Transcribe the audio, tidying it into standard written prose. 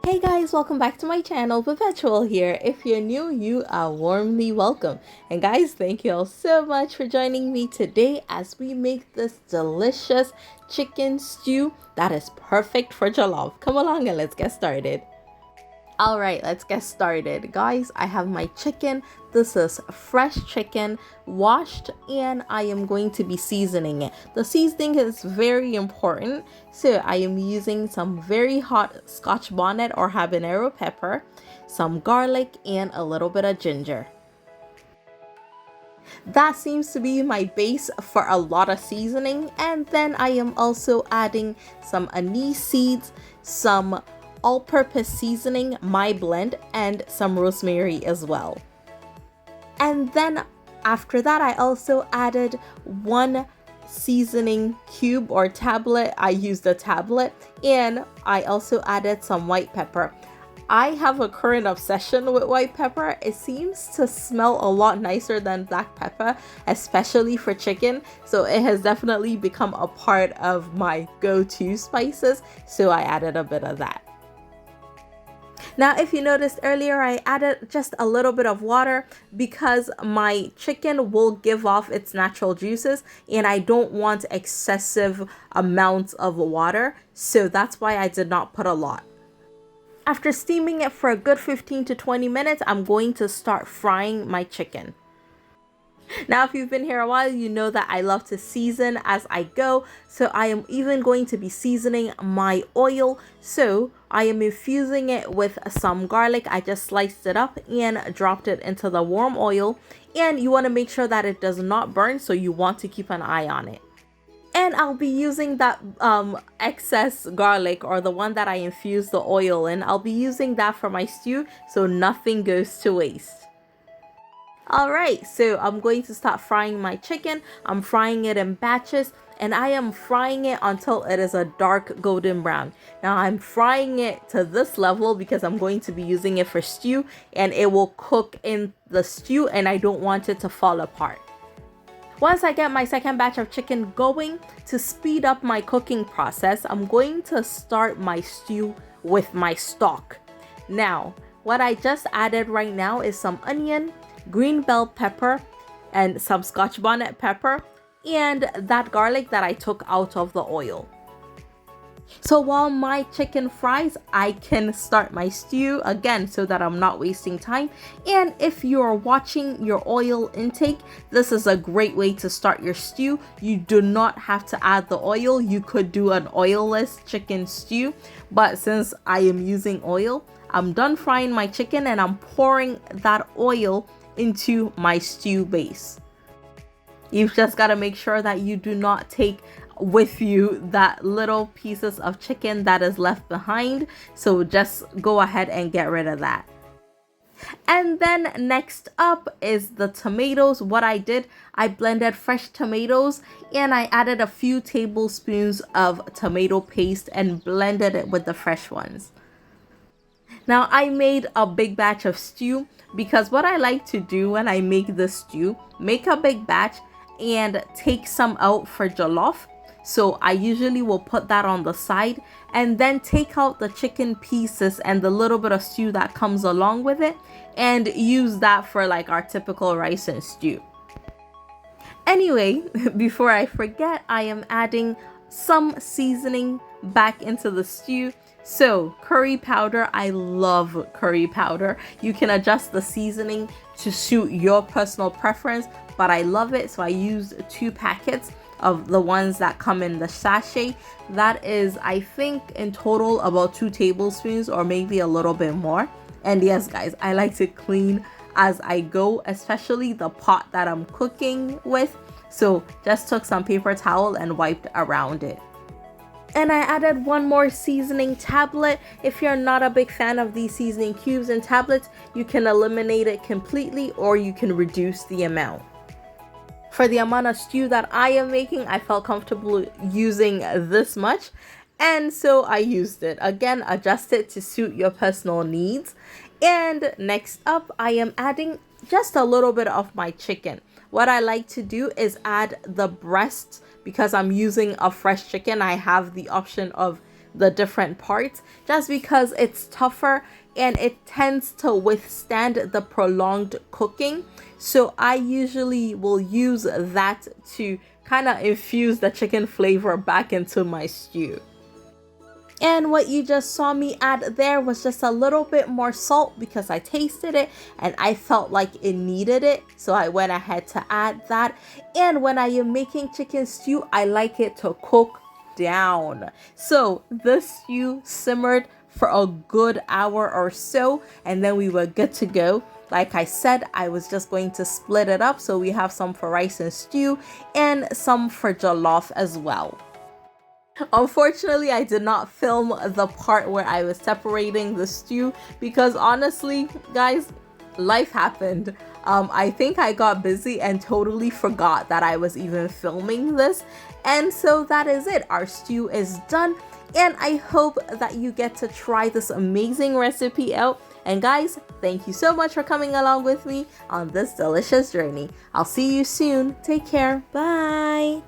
Hey guys, welcome back to my channel. Perpetual here. If you're new, you are warmly welcome. And guys, thank you all so much for joining me today as we make this delicious chicken stew that is perfect for jollof. Come along and let's get started. All right, let's get started. Guys, I have my chicken. This is fresh chicken, washed, and I am going to be seasoning it. The seasoning is very important. So I am using some very hot Scotch bonnet or habanero pepper, some garlic, and a little bit of ginger. That seems to be my base for a lot of seasoning. And then I am also adding some anise seeds, some all-purpose seasoning, my blend, and some rosemary as well. And then after that, I also added one seasoning cube or tablet. I used a tablet, and I also added some white pepper. I have a current obsession with white pepper. It seems to smell a lot nicer than black pepper, especially for chicken. So it has definitely become a part of my go-to spices. So I added a bit of that. Now, if you noticed earlier, I added just a little bit of water because my chicken will give off its natural juices and I don't want excessive amounts of water. So that's why I did not put a lot. After steaming it for a good 15 to 20 minutes, I'm going to start frying my chicken. Now, if you've been here a while, you know that I love to season as I go. So I am even going to be seasoning my oil. So I am infusing it with some garlic. I just sliced it up and dropped it into the warm oil. And you want to make sure that it does not burn. So you want to keep an eye on it. And I'll be using that excess garlic, or the one that I infused the oil in. I'll be using that for my stew so nothing goes to waste. Alright, so I'm going to start frying my chicken. I'm frying it in batches and I am frying it until it is a dark golden brown. Now I'm frying it to this level because I'm going to be using it for stew and it will cook in the stew and I don't want it to fall apart. Once I get my second batch of chicken going, to speed up my cooking process, I'm going to start my stew with my stock. Now, what I just added right now is some onion, green bell pepper, and some Scotch bonnet pepper, and that garlic that I took out of the oil. So while my chicken fries, I can start my stew again so that I'm not wasting time. And if you're watching your oil intake, this is a great way to start your stew. You do not have to add the oil. You could do an oilless chicken stew, but since I am using oil, I'm done frying my chicken and I'm pouring that oil into my stew base. You've just got to make sure that you do not take with you that little pieces of chicken that is left behind. So just go ahead and get rid of that. And then next up is the tomatoes. What I did, I blended fresh tomatoes and I added a few tablespoons of tomato paste and blended it with the fresh ones. Now I made a big batch of stew because what I like to do when I make the stew, make a big batch and take some out for jollof. So I usually will put that on the side and then take out the chicken pieces and the little bit of stew that comes along with it and use that for like our typical rice and stew. Anyway, before I forget, I am adding some seasoning back into the stew. So curry powder, I love curry powder. You can adjust the seasoning to suit your personal preference, but I love it. So I used 2 packets of the ones that come in the sachet. That is, I think in total about 2 tablespoons or maybe a little bit more. And yes guys, I like to clean as I go, especially the pot that I'm cooking with. So just took some paper towel and wiped around it. And I added one more seasoning tablet. If you're not a big fan of these seasoning cubes and tablets, you can eliminate it completely or you can reduce the amount. For the amount of stew that I am making, I felt comfortable using this much. And so I used it. Again, adjust it to suit your personal needs. And next up, I am adding just a little bit of my chicken. What I like to do is add the breasts because I'm using a fresh chicken. I have the option of the different parts just because it's tougher and it tends to withstand the prolonged cooking. So I usually will use that to kind of infuse the chicken flavor back into my stew. And what you just saw me add there was just a little bit more salt because I tasted it and I felt like it needed it. So I went ahead to add that. And when I am making chicken stew, I like it to cook down. So the stew simmered for a good hour or so, and then we were good to go. Like I said, I was just going to split it up. So we have some for rice and stew and some for jollof as well. Unfortunately, I did not film the part where I was separating the stew because honestly, guys, life happened. I think I got busy and totally forgot that I was even filming this. And so that is it. Our stew is done. And I hope that you get to try this amazing recipe out. And guys, thank you so much for coming along with me on this delicious journey. I'll see you soon. Take care. Bye.